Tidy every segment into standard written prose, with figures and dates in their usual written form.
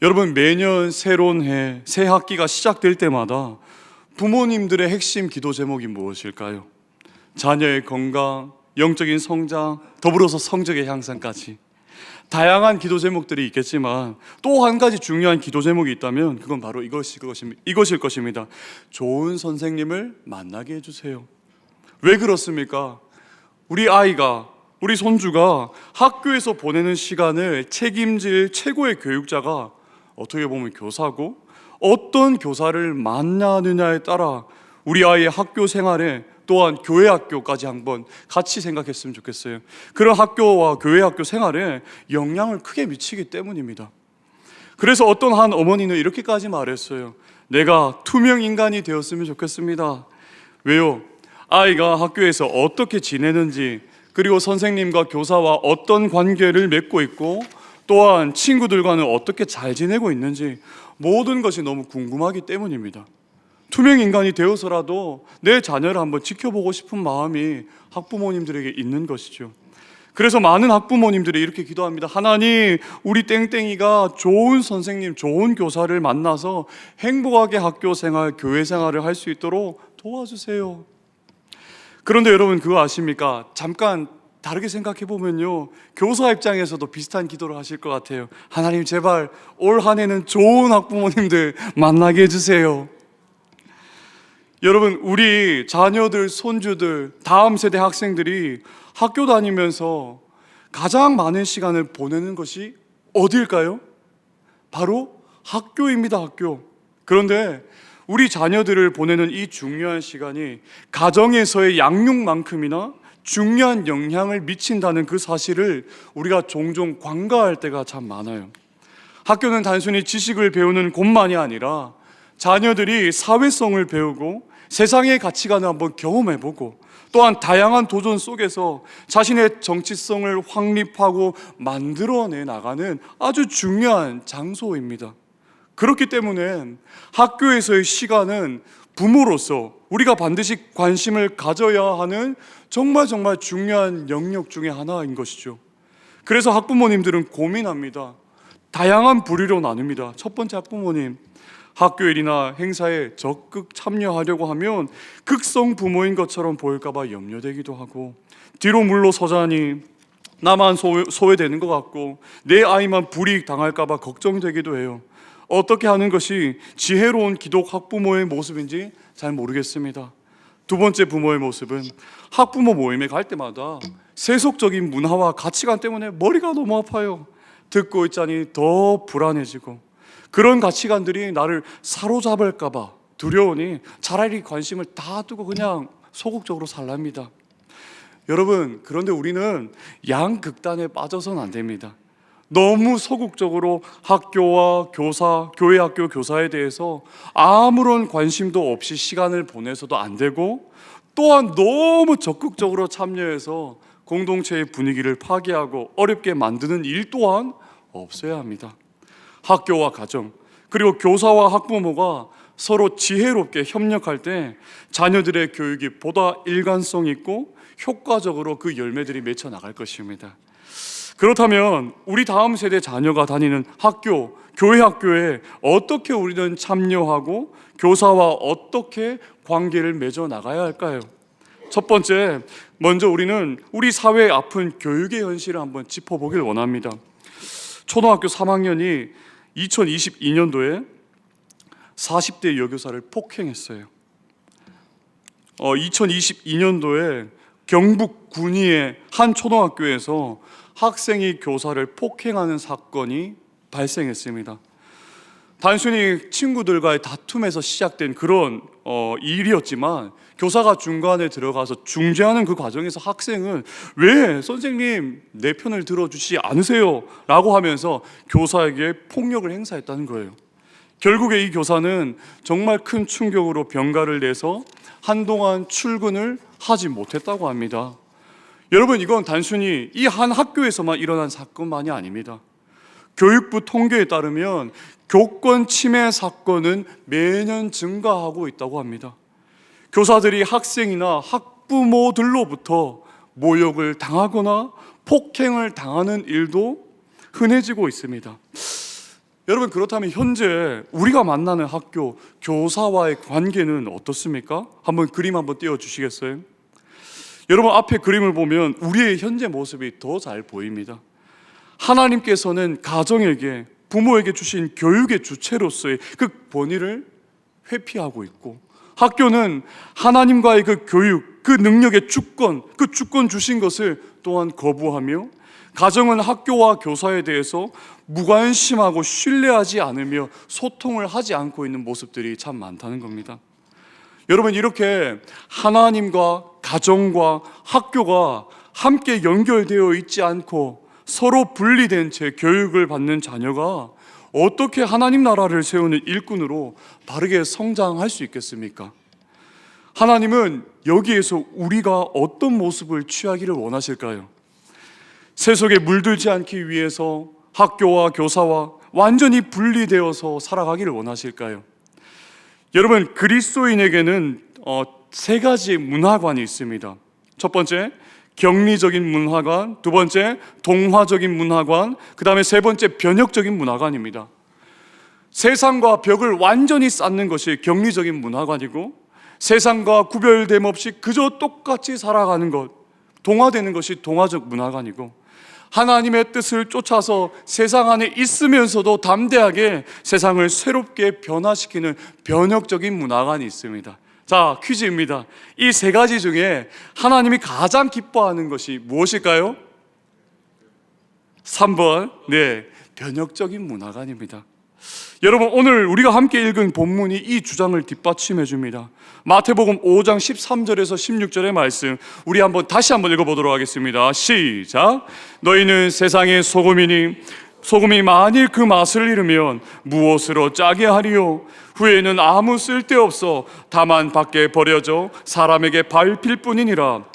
여러분, 매년 새로운 해, 새 학기가 시작될 때마다 부모님들의 핵심 기도 제목이 무엇일까요? 자녀의 건강, 영적인 성장, 더불어서 성적의 향상까지 다양한 기도 제목들이 있겠지만 또 한 가지 중요한 기도 제목이 있다면 그건 바로 이것일 것입니다. 좋은 선생님을 만나게 해주세요. 왜 그렇습니까? 우리 아이가, 우리 손주가 학교에서 보내는 시간을 책임질 최고의 교육자가 어떻게 보면 교사고, 어떤 교사를 만나느냐에 따라 우리 아이의 학교 생활에 또한 교회 학교까지 한번 같이 생각했으면 좋겠어요. 그런 학교와 교회 학교 생활에 영향을 크게 미치기 때문입니다. 그래서 어떤 한 어머니는 이렇게까지 말했어요. 내가 투명 인간이 되었으면 좋겠습니다. 왜요? 아이가 학교에서 어떻게 지내는지, 그리고 선생님과 교사와 어떤 관계를 맺고 있고, 또한 친구들과는 어떻게 잘 지내고 있는지 모든 것이 너무 궁금하기 때문입니다. 투명 인간이 되어서라도 내 자녀를 한번 지켜보고 싶은 마음이 학부모님들에게 있는 것이죠. 그래서 많은 학부모님들이 이렇게 기도합니다. 하나님, 우리 땡땡이가 좋은 선생님, 좋은 교사를 만나서 행복하게 학교 생활, 교회 생활을 할 수 있도록 도와주세요. 그런데 여러분, 그거 아십니까? 잠깐 다르게 생각해 보면요, 교사 입장에서도 비슷한 기도를 하실 것 같아요. 하나님, 제발 올 한 해는 좋은 학부모님들 만나게 해주세요. 여러분, 우리 자녀들, 손주들, 다음 세대 학생들이 학교 다니면서 가장 많은 시간을 보내는 것이 어디일까요? 바로 학교입니다. 학교. 그런데 우리 자녀들을 보내는 이 중요한 시간이 가정에서의 양육만큼이나 중요한 영향을 미친다는 그 사실을 우리가 종종 관가할 때가 참 많아요. 학교는 단순히 지식을 배우는 곳만이 아니라 자녀들이 사회성을 배우고 세상의 가치관을 한번 경험해보고, 또한 다양한 도전 속에서 자신의 정치성을 확립하고 만들어내 나가는 아주 중요한 장소입니다. 그렇기 때문에 학교에서의 시간은 부모로서 우리가 반드시 관심을 가져야 하는 정말 중요한 영역 중에 하나인 것이죠. 그래서 학부모님들은 고민합니다. 다양한 부류로 나눕니다. 첫 번째, 학부모님, 학교 일이나 행사에 적극 참여하려고 하면 극성 부모인 것처럼 보일까 봐 염려되기도 하고, 뒤로 물러서자니 나만 소외되는 것 같고 내 아이만 불이익 당할까 봐 걱정되기도 해요. 어떻게 하는 것이 지혜로운 기독 학부모의 모습인지 잘 모르겠습니다. 두 번째 부모의 모습은 학부모 모임에 갈 때마다 세속적인 문화와 가치관 때문에 머리가 너무 아파요. 듣고 있자니 더 불안해지고, 그런 가치관들이 나를 사로잡을까 봐 두려우니 차라리 관심을 다 두고 그냥 소극적으로 살랍니다. 여러분, 그런데 우리는 양극단에 빠져서는 안 됩니다. 너무 소극적으로 학교와 교사, 교회 학교 교사에 대해서 아무런 관심도 없이 시간을 보내서도 안 되고, 또한 너무 적극적으로 참여해서 공동체의 분위기를 파괴하고 어렵게 만드는 일 또한 없어야 합니다. 학교와 가정, 그리고 교사와 학부모가 서로 지혜롭게 협력할 때 자녀들의 교육이 보다 일관성 있고 효과적으로 그 열매들이 맺혀 나갈 것입니다. 그렇다면 우리 다음 세대 자녀가 다니는 학교, 교회 학교에 어떻게 우리는 참여하고 교사와 어떻게 관계를 맺어 나가야 할까요? 첫 번째, 먼저 우리는 우리 사회의 아픈 교육의 현실을 한번 짚어보길 원합니다. 초등학교 3학년이 2022년도에 40대 여교사를 폭행했어요. 2022년도에 경북 군위의 한 초등학교에서 학생이 교사를 폭행하는 사건이 발생했습니다. 단순히 친구들과의 다툼에서 시작된 그런 일이었지만, 교사가 중간에 들어가서 중재하는 그 과정에서 학생은 왜 선생님 내 편을 들어주지 않으세요? 라고 하면서 교사에게 폭력을 행사했다는 거예요. 결국에 이 교사는 정말 큰 충격으로 병가를 내서 한동안 출근을 하지 못했다고 합니다. 여러분, 이건 단순히 이 한 학교에서만 일어난 사건만이 아닙니다. 교육부 통계에 따르면 교권 침해 사건은 매년 증가하고 있다고 합니다. 교사들이 학생이나 학부모들로부터 모욕을 당하거나 폭행을 당하는 일도 흔해지고 있습니다. 여러분, 그렇다면 현재 우리가 만나는 학교 교사와의 관계는 어떻습니까? 한번 그림 한번 띄워주시겠어요? 여러분, 앞에 그림을 보면 우리의 현재 모습이 더 잘 보입니다. 하나님께서는 가정에게, 부모에게 주신 교육의 주체로서의 그 본의를 회피하고 있고, 학교는 하나님과의 그 교육, 그 능력의 주권, 그 주권 주신 것을 또한 거부하며, 가정은 학교와 교사에 대해서 무관심하고 신뢰하지 않으며 소통을 하지 않고 있는 모습들이 참 많다는 겁니다. 여러분, 이렇게 하나님과 가정과 학교가 함께 연결되어 있지 않고 서로 분리된 채 교육을 받는 자녀가 어떻게 하나님 나라를 세우는 일꾼으로 바르게 성장할 수 있겠습니까? 하나님은 여기에서 우리가 어떤 모습을 취하기를 원하실까요? 세속에 물들지 않기 위해서 학교와 교사와 완전히 분리되어서 살아가기를 원하실까요? 여러분, 그리스도인에게는 세 가지 문화관이 있습니다. 첫 번째, 격리적인 문화관, 두 번째, 동화적인 문화관, 그 다음에 세 번째, 변혁적인 문화관입니다. 세상과 벽을 완전히 쌓는 것이 격리적인 문화관이고, 세상과 구별됨 없이 그저 똑같이 살아가는 것, 동화되는 것이 동화적 문화관이고, 하나님의 뜻을 쫓아서 세상 안에 있으면서도 담대하게 세상을 새롭게 변화시키는 변혁적인 문화관이 있습니다. 자, 퀴즈입니다. 이 세 가지 중에 하나님이 가장 기뻐하는 것이 무엇일까요? 3번, 네, 변혁적인 문화관입니다. 여러분, 오늘 우리가 함께 읽은 본문이 이 주장을 뒷받침해 줍니다. 마태복음 5장 13절에서 16절의 말씀, 우리 다시 한번 읽어보도록 하겠습니다. 시작. 너희는 세상의 소금이니 소금이 만일 그 맛을 잃으면 무엇으로 짜게 하리요? 후에는 아무 쓸데없어 다만 밖에 버려져 사람에게 밟힐 뿐이니라.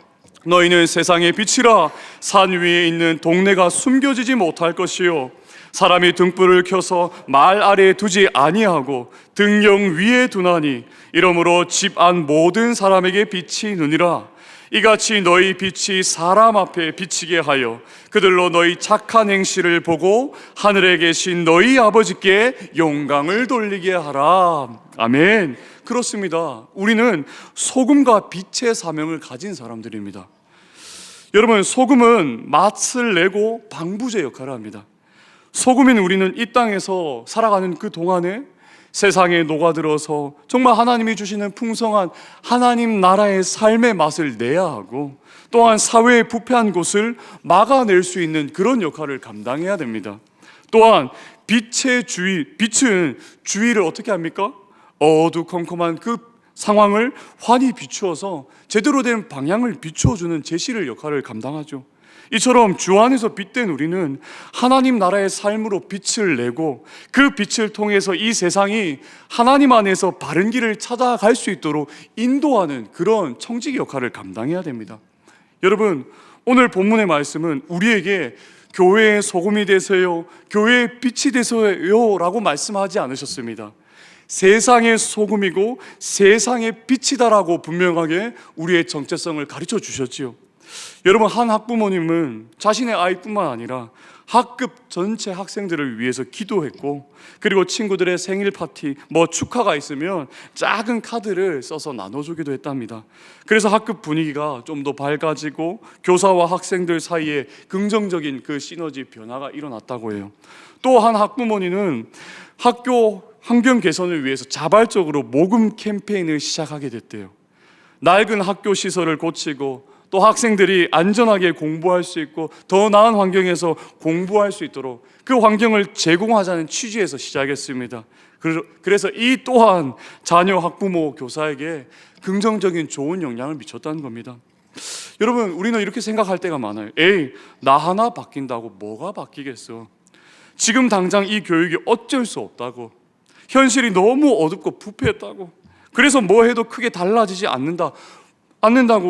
너희는 세상의 빛이라. 산 위에 있는 동네가 숨겨지지 못할 것이요, 사람이 등불을 켜서 말 아래에 두지 아니하고 등경 위에 두나니 이러므로 집 안 모든 사람에게 빛이 있느니라. 이같이 너희 빛이 사람 앞에 비치게 하여 그들로 너희 착한 행실을 보고 하늘에 계신 너희 아버지께 영광을 돌리게 하라. 아멘. 그렇습니다. 우리는 소금과 빛의 사명을 가진 사람들입니다. 여러분, 소금은 맛을 내고 방부제 역할을 합니다. 소금인 우리는 이 땅에서 살아가는 그 동안에 세상에 녹아들어서 정말 하나님이 주시는 풍성한 하나님 나라의 삶의 맛을 내야 하고, 또한 사회의 부패한 곳을 막아낼 수 있는 그런 역할을 감당해야 됩니다. 또한 빛은 주위를 어떻게 합니까? 어두컴컴한 그 상황을 환히 비추어서 제대로 된 방향을 비추어주는 제시를 역할을 감당하죠. 이처럼 주 안에서 빛된 우리는 하나님 나라의 삶으로 빛을 내고, 그 빛을 통해서 이 세상이 하나님 안에서 바른 길을 찾아갈 수 있도록 인도하는 그런 청지기 역할을 감당해야 됩니다. 여러분, 오늘 본문의 말씀은 우리에게 교회의 소금이 되세요, 교회의 빛이 되세요 라고 말씀하지 않으셨습니다. 세상의 소금이고 세상의 빛이다라고 분명하게 우리의 정체성을 가르쳐 주셨지요. 여러분, 한 학부모님은 자신의 아이뿐만 아니라 학급 전체 학생들을 위해서 기도했고, 그리고 친구들의 생일 파티, 축하가 있으면 작은 카드를 써서 나눠주기도 했답니다. 그래서 학급 분위기가 좀 더 밝아지고 교사와 학생들 사이에 긍정적인 그 시너지 변화가 일어났다고 해요. 또 한 학부모님은 학교 환경 개선을 위해서 자발적으로 모금 캠페인을 시작하게 됐대요. 낡은 학교 시설을 고치고 또 학생들이 안전하게 공부할 수 있고 더 나은 환경에서 공부할 수 있도록 그 환경을 제공하자는 취지에서 시작했습니다. 그래서 이 또한 자녀, 학부모, 교사에게 긍정적인 좋은 영향을 미쳤다는 겁니다. 여러분, 우리는 이렇게 생각할 때가 많아요. 나 하나 바뀐다고 뭐가 바뀌겠어? 지금 당장 이 교육이 어쩔 수 없다고, 현실이 너무 어둡고 부패했다고, 그래서 뭐 해도 크게 달라지지 않는다고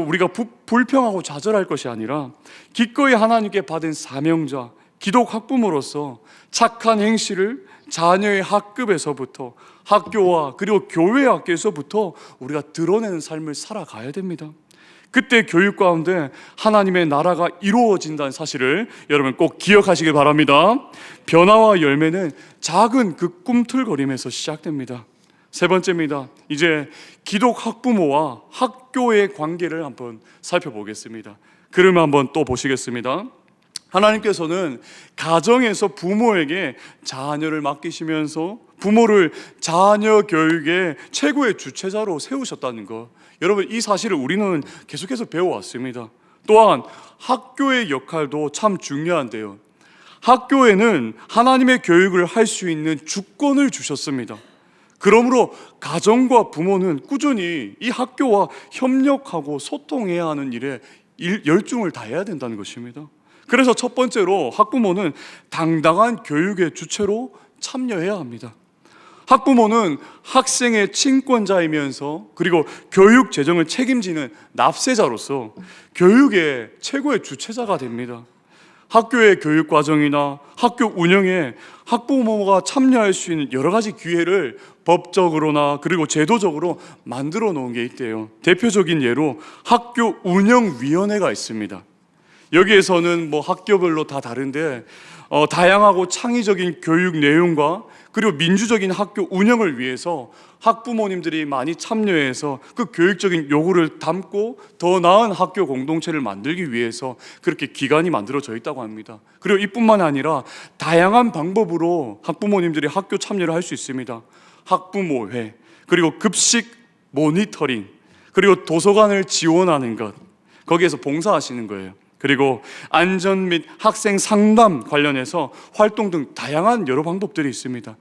우리가 불평하고 좌절할 것이 아니라, 기꺼이 하나님께 받은 사명자, 기독 학부모로서 착한 행실을 자녀의 학급에서부터, 학교와 그리고 교회 학교에서부터 우리가 드러내는 삶을 살아가야 됩니다. 그때 교육 가운데 하나님의 나라가 이루어진다는 사실을 여러분 꼭 기억하시길 바랍니다. 변화와 열매는 작은 그 꿈틀거림에서 시작됩니다. 세 번째입니다. 이제 기독 학부모와 학교의 관계를 한번 살펴보겠습니다. 그림을 한번 또 보시겠습니다. 하나님께서는 가정에서 부모에게 자녀를 맡기시면서 부모를 자녀 교육의 최고의 주체자로 세우셨다는 것, 여러분 이 사실을 우리는 계속해서 배워왔습니다. 또한 학교의 역할도 참 중요한데요, 학교에는 하나님의 교육을 할 수 있는 주권을 주셨습니다. 그러므로 가정과 부모는 꾸준히 이 학교와 협력하고 소통해야 하는 일에 열중을 다해야 된다는 것입니다. 그래서 첫 번째로 학부모는 당당한 교육의 주체로 참여해야 합니다. 학부모는 학생의 친권자이면서 그리고 교육 재정을 책임지는 납세자로서 교육의 최고의 주체자가 됩니다. 학교의 교육 과정이나 학교 운영에 학부모가 참여할 수 있는 여러 가지 기회를 법적으로나 그리고 제도적으로 만들어 놓은 게 있대요. 대표적인 예로 학교 운영위원회가 있습니다. 여기에서는 뭐 학교별로 다 다른데 다양하고 창의적인 교육 내용과 그리고 민주적인 학교 운영을 위해서 학부모님들이 많이 참여해서 그 교육적인 요구를 담고 더 나은 학교 공동체를 만들기 위해서 그렇게 기관이 만들어져 있다고 합니다. 그리고 이뿐만 아니라 다양한 방법으로 학부모님들이 학교 참여를 할 수 있습니다. 학부모회, 그리고 급식 모니터링, 그리고 도서관을 지원하는 것, 거기에서 봉사하시는 거예요. 그리고 안전 및 학생 상담 관련해서 활동 등 다양한 여러 방법들이 있습니다.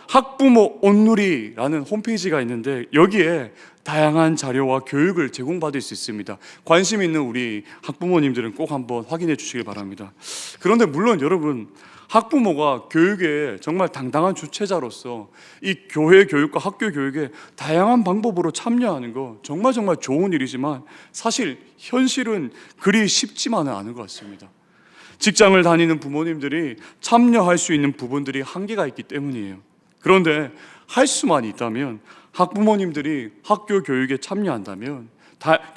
학부모 온누리라는 홈페이지가 있는데 여기에 다양한 자료와 교육을 제공받을 수 있습니다. 관심 있는 우리 학부모님들은 꼭 한번 확인해 주시길 바랍니다. 그런데 물론 여러분, 학부모가 교육에 정말 당당한 주체자로서 이 교회 교육과 학교 교육에 다양한 방법으로 참여하는 거 정말 좋은 일이지만 사실 현실은 그리 쉽지만은 않은 것 같습니다. 직장을 다니는 부모님들이 참여할 수 있는 부분들이 한계가 있기 때문이에요. 그런데 할 수만 있다면 학부모님들이 학교 교육에 참여한다면,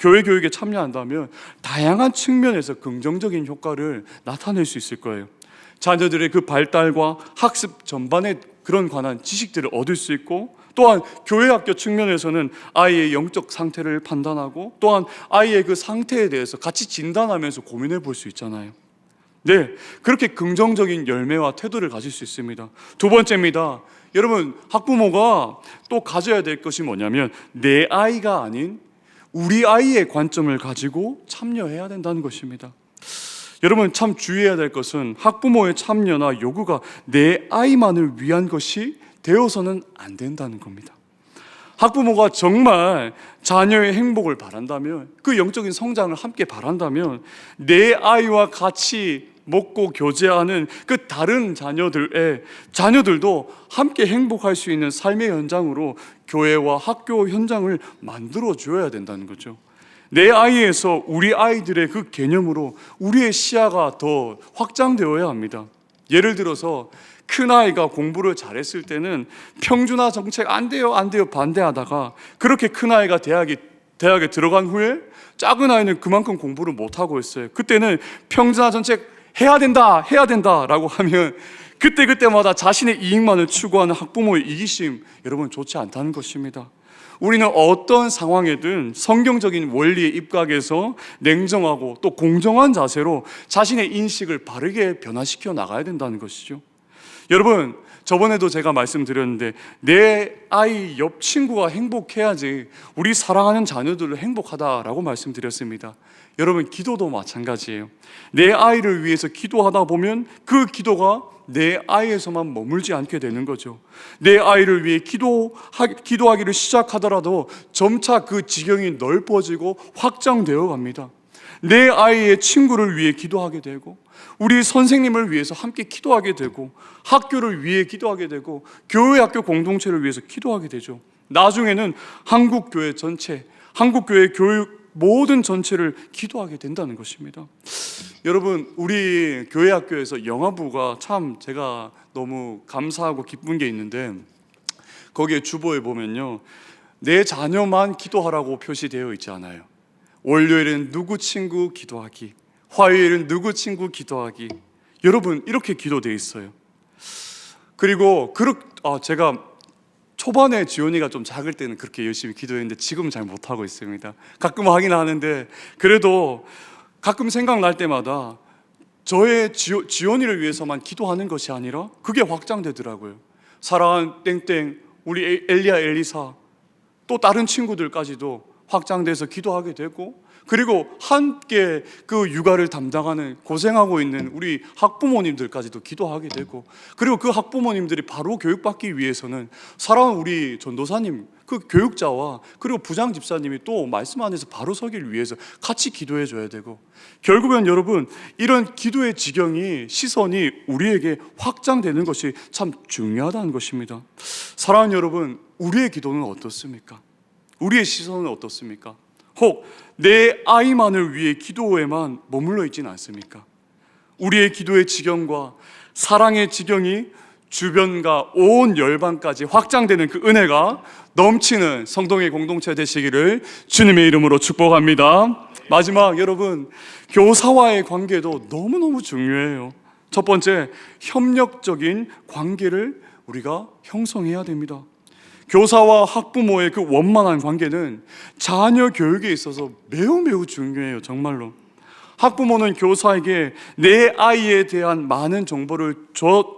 교회 교육에 참여한다면 다양한 측면에서 긍정적인 효과를 나타낼 수 있을 거예요. 자녀들의 그 발달과 학습 전반에 그런 관한 지식들을 얻을 수 있고, 또한 교회 학교 측면에서는 아이의 영적 상태를 판단하고 또한 아이의 그 상태에 대해서 같이 진단하면서 고민해 볼 수 있잖아요. 네, 그렇게 긍정적인 열매와 태도를 가질 수 있습니다. 두 번째입니다. 여러분, 학부모가 또 가져야 될 것이 뭐냐면 내 아이가 아닌 우리 아이의 관점을 가지고 참여해야 된다는 것입니다. 여러분, 참 주의해야 될 것은 학부모의 참여나 요구가 내 아이만을 위한 것이 되어서는 안 된다는 겁니다. 학부모가 정말 자녀의 행복을 바란다면, 그 영적인 성장을 함께 바란다면 내 아이와 같이 먹고 교제하는 그 다른 자녀들도 함께 행복할 수 있는 삶의 현장으로 교회와 학교 현장을 만들어 줘야 된다는 거죠. 내 아이에서 우리 아이들의 그 개념으로 우리의 시야가 더 확장되어야 합니다. 예를 들어서 큰아이가 공부를 잘했을 때는 평준화 정책 안 돼요 반대하다가, 그렇게 큰아이가 대학에 들어간 후에 작은 아이는 그만큼 공부를 못하고 있어요. 그때는 평준화 정책 해야 된다라고 하면 그때마다 자신의 이익만을 추구하는 학부모의 이기심, 여러분 좋지 않다는 것입니다. 우리는 어떤 상황에든 성경적인 원리에 입각해서 냉정하고 또 공정한 자세로 자신의 인식을 바르게 변화시켜 나가야 된다는 것이죠. 여러분, 저번에도 제가 말씀드렸는데 내 아이 옆 친구가 행복해야지 우리 사랑하는 자녀들도 행복하다라고 말씀드렸습니다. 여러분, 기도도 마찬가지예요. 내 아이를 위해서 기도하다 보면 그 기도가 내 아이에서만 머물지 않게 되는 거죠. 내 아이를 위해 기도하기를 시작하더라도 점차 그 지경이 넓어지고 확장되어 갑니다. 내 아이의 친구를 위해 기도하게 되고, 우리 선생님을 위해서 함께 기도하게 되고, 학교를 위해 기도하게 되고, 교회 학교 공동체를 위해서 기도하게 되죠. 나중에는 한국교회 전체, 한국교회 교육 모든 전체를 기도하게 된다는 것입니다. 여러분, 우리 교회 학교에서 영화부가 참 제가 너무 감사하고 기쁜 게 있는데, 거기에 주보에 보면요, 내 자녀만 기도하라고 표시되어 있지 않아요. 월요일은 누구 친구 기도하기, 화요일은 누구 친구 기도하기. 여러분 이렇게 기도되어 있어요. 그리고 제가 초반에 지원이가 좀 작을 때는 그렇게 열심히 기도했는데 지금은 잘 못하고 있습니다. 가끔 하긴 하는데 그래도 가끔 생각날 때마다 저의 지원이를 위해서만 기도하는 것이 아니라 그게 확장되더라고요. 사랑하는 땡땡, 우리 엘리야 엘리사, 또 다른 친구들까지도 확장돼서 기도하게 되고, 그리고 함께 그 육아를 담당하는 고생하고 있는 우리 학부모님들까지도 기도하게 되고, 그리고 그 학부모님들이 바로 교육받기 위해서는 사랑하는 우리 전도사님, 그 교육자와 그리고 부장 집사님이 또 말씀 안에서 바로 서기를 위해서 같이 기도해 줘야 되고, 결국엔 여러분 이런 기도의 지경이, 시선이 우리에게 확장되는 것이 참 중요하다는 것입니다. 사랑하는 여러분, 우리의 기도는 어떻습니까? 우리의 시선은 어떻습니까? 혹 내 아이만을 위해 기도에만 머물러 있지는 않습니까? 우리의 기도의 지경과 사랑의 지경이 주변과 온 열방까지 확장되는 그 은혜가 넘치는 성동의 공동체 되시기를 주님의 이름으로 축복합니다. 마지막, 여러분, 교사와의 관계도 너무너무 중요해요. 첫 번째, 협력적인 관계를 우리가 형성해야 됩니다. 교사와 학부모의 그 원만한 관계는 자녀 교육에 있어서 매우 중요해요. 정말로 학부모는 교사에게 내 아이에 대한 많은 정보를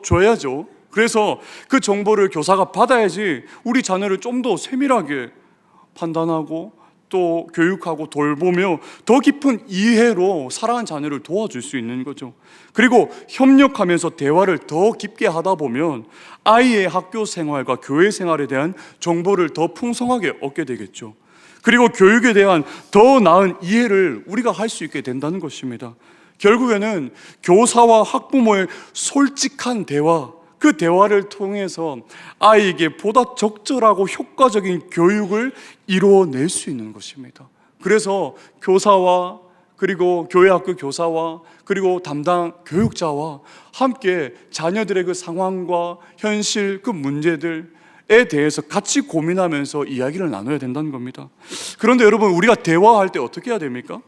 줘야죠. 그래서 그 정보를 교사가 받아야지 우리 자녀를 좀 더 세밀하게 판단하고 또 교육하고 돌보며 더 깊은 이해로 사랑하는 자녀를 도와줄 수 있는 거죠. 그리고 협력하면서 대화를 더 깊게 하다 보면 아이의 학교 생활과 교회 생활에 대한 정보를 더 풍성하게 얻게 되겠죠. 그리고 교육에 대한 더 나은 이해를 우리가 할 수 있게 된다는 것입니다. 결국에는 교사와 학부모의 솔직한 대화, 그 대화를 통해서 아이에게 보다 적절하고 효과적인 교육을 이루어낼 수 있는 것입니다. 그래서 교사와 그리고 교회학교 교사와 그리고 담당 교육자와 함께 자녀들의 그 상황과 현실, 그 문제들에 대해서 같이 고민하면서 이야기를 나눠야 된다는 겁니다. 그런데 여러분, 우리가 대화할 때 어떻게 해야 됩니까?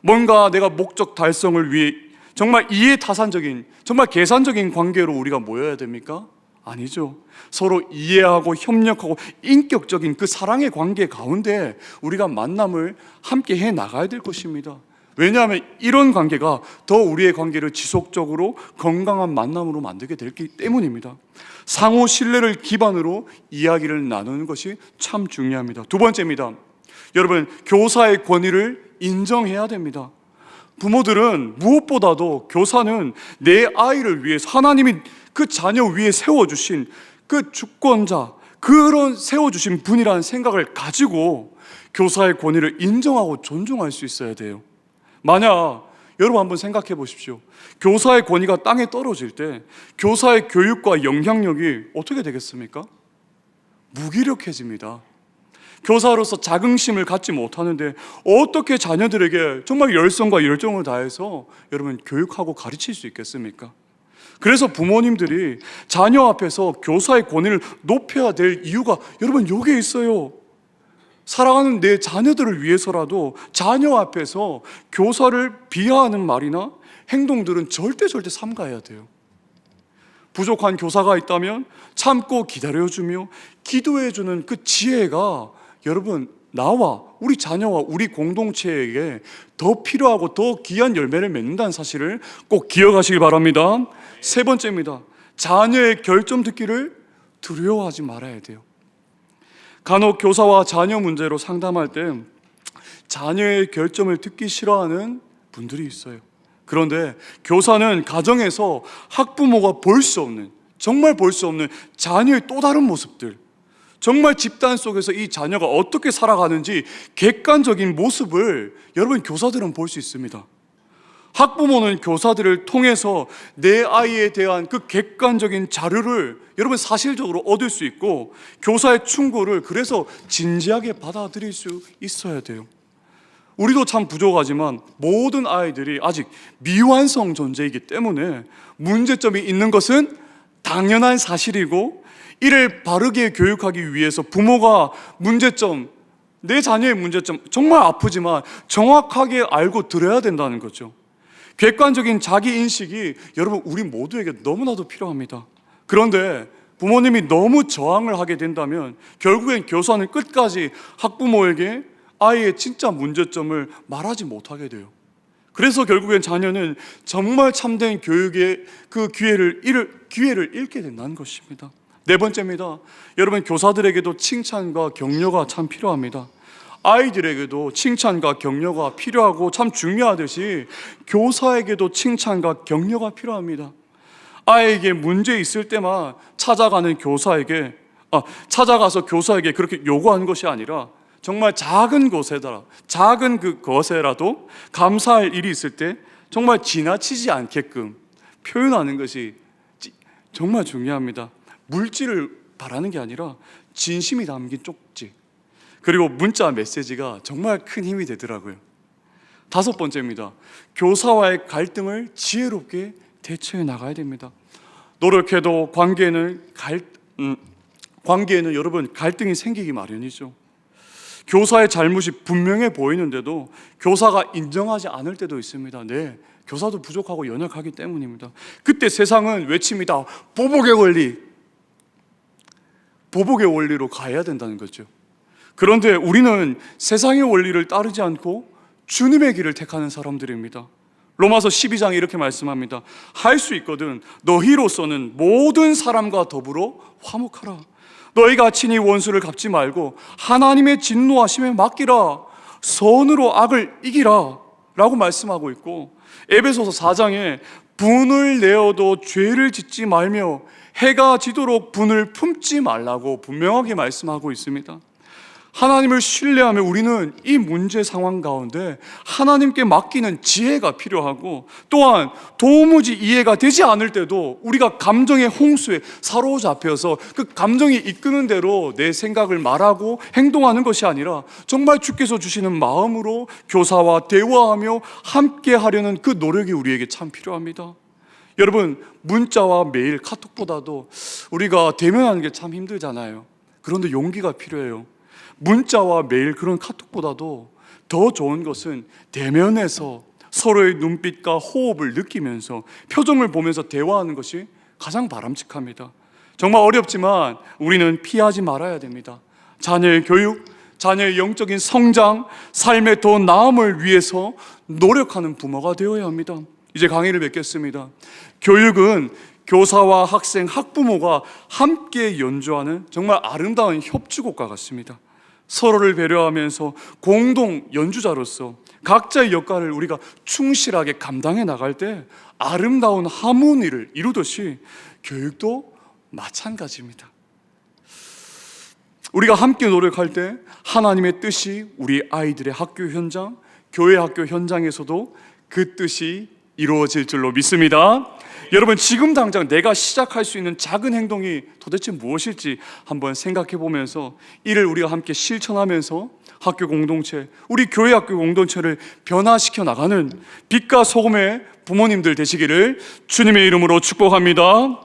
뭔가 내가 목적 달성을 위해 정말 이해타산적인, 정말 계산적인 관계로 우리가 모여야 됩니까? 아니죠. 서로 이해하고 협력하고 인격적인 그 사랑의 관계 가운데 우리가 만남을 함께 해 나가야 될 것입니다. 왜냐하면 이런 관계가 더 우리의 관계를 지속적으로 건강한 만남으로 만들게 되기 때문입니다. 상호 신뢰를 기반으로 이야기를 나누는 것이 참 중요합니다. 두 번째입니다. 여러분, 교사의 권위를 인정해야 됩니다. 부모들은 무엇보다도 교사는 내 아이를 위해서 하나님이 그 자녀 위에 세워주신 그 주권자, 그런 세워주신 분이라는 생각을 가지고 교사의 권위를 인정하고 존중할 수 있어야 돼요. 만약 여러분 한번 생각해 보십시오. 교사의 권위가 땅에 떨어질 때 교사의 교육과 영향력이 어떻게 되겠습니까? 무기력해집니다. 교사로서 자긍심을 갖지 못하는데 어떻게 자녀들에게 정말 열성과 열정을 다해서 여러분 교육하고 가르칠 수 있겠습니까? 그래서 부모님들이 자녀 앞에서 교사의 권위를 높여야 될 이유가 여러분 여기에 있어요. 사랑하는 내 자녀들을 위해서라도 자녀 앞에서 교사를 비하하는 말이나 행동들은 절대 삼가해야 돼요. 부족한 교사가 있다면 참고 기다려주며 기도해주는 그 지혜가 여러분 나와 우리 자녀와 우리 공동체에게 더 필요하고 더 귀한 열매를 맺는다는 사실을 꼭 기억하시기 바랍니다. 세 번째입니다. 자녀의 결점 듣기를 두려워하지 말아야 돼요. 간혹 교사와 자녀 문제로 상담할 때 자녀의 결점을 듣기 싫어하는 분들이 있어요. 그런데 교사는 가정에서 학부모가 볼 수 없는, 정말 볼 수 없는 자녀의 또 다른 모습들, 정말 집단 속에서 이 자녀가 어떻게 살아가는지 객관적인 모습을 여러분 교사들은 볼 수 있습니다. 학부모는 교사들을 통해서 내 아이에 대한 그 객관적인 자료를 여러분 사실적으로 얻을 수 있고 교사의 충고를 그래서 진지하게 받아들일 수 있어야 돼요. 우리도 참 부족하지만 모든 아이들이 아직 미완성 존재이기 때문에 문제점이 있는 것은 당연한 사실이고, 이를 바르게 교육하기 위해서 부모가 문제점, 내 자녀의 문제점 정말 아프지만 정확하게 알고 들어야 된다는 거죠. 객관적인 자기 인식이 여러분 우리 모두에게 너무나도 필요합니다. 그런데 부모님이 너무 저항을 하게 된다면 결국엔 교사는 끝까지 학부모에게 아이의 진짜 문제점을 말하지 못하게 돼요. 그래서 결국엔 자녀는 정말 참된 교육의 그 기회를 잃게 된다는 것입니다. 네 번째입니다. 여러분 교사들에게도 칭찬과 격려가 참 필요합니다. 아이들에게도 칭찬과 격려가 필요하고 참 중요하듯이 교사에게도 칭찬과 격려가 필요합니다. 아이에게 문제 있을 때만 찾아가서 교사에게 그렇게 요구하는 것이 아니라 정말 작은 것에라도 감사할 일이 있을 때 정말 지나치지 않게끔 표현하는 것이 정말 중요합니다. 물질을 바라는 게 아니라 진심이 담긴 쪽지, 그리고 문자 메시지가 정말 큰 힘이 되더라고요. 다섯 번째입니다. 교사와의 갈등을 지혜롭게 대처해 나가야 됩니다. 노력해도 관계에는 여러분 갈등이 생기기 마련이죠. 교사의 잘못이 분명해 보이는데도 교사가 인정하지 않을 때도 있습니다. 네, 교사도 부족하고 연약하기 때문입니다. 그때 세상은 외칩니다. 보복의 원리로 가야 된다는 거죠. 그런데 우리는 세상의 원리를 따르지 않고 주님의 길을 택하는 사람들입니다. 로마서 12장에 이렇게 말씀합니다. 할 수 있거든 너희로서는 모든 사람과 더불어 화목하라. 너희가 친히 원수를 갚지 말고 하나님의 진노하심에 맡기라. 선으로 악을 이기라 라고 말씀하고 있고, 에베소서 4장에 분을 내어도 죄를 짓지 말며 해가 지도록 분을 품지 말라고 분명하게 말씀하고 있습니다. 하나님을 신뢰하며 우리는 이 문제 상황 가운데 하나님께 맡기는 지혜가 필요하고, 또한 도무지 이해가 되지 않을 때도 우리가 감정의 홍수에 사로잡혀서 그 감정이 이끄는 대로 내 생각을 말하고 행동하는 것이 아니라 정말 주께서 주시는 마음으로 교사와 대화하며 함께 하려는 그 노력이 우리에게 참 필요합니다. 여러분, 문자와 메일, 카톡보다도 우리가 대면하는 게 참 힘들잖아요. 그런데 용기가 필요해요. 문자와 메일, 그런 카톡보다도 더 좋은 것은 대면에서 서로의 눈빛과 호흡을 느끼면서 표정을 보면서 대화하는 것이 가장 바람직합니다. 정말 어렵지만 우리는 피하지 말아야 됩니다. 자녀의 교육, 자녀의 영적인 성장, 삶의 더 나음을 위해서 노력하는 부모가 되어야 합니다. 이제 강의를 맺겠습니다. 교육은 교사와 학생, 학부모가 함께 연주하는 정말 아름다운 협주곡과 같습니다. 서로를 배려하면서 공동 연주자로서 각자의 역할을 우리가 충실하게 감당해 나갈 때 아름다운 하모니를 이루듯이 교육도 마찬가지입니다. 우리가 함께 노력할 때 하나님의 뜻이 우리 아이들의 학교 현장, 교회 학교 현장에서도 그 뜻이 이루어질 줄로 믿습니다. 여러분, 지금 당장 내가 시작할 수 있는 작은 행동이 도대체 무엇일지 한번 생각해 보면서 이를 우리가 함께 실천하면서 학교 공동체, 우리 교회 학교 공동체를 변화시켜 나가는 빛과 소금의 부모님들 되시기를 주님의 이름으로 축복합니다.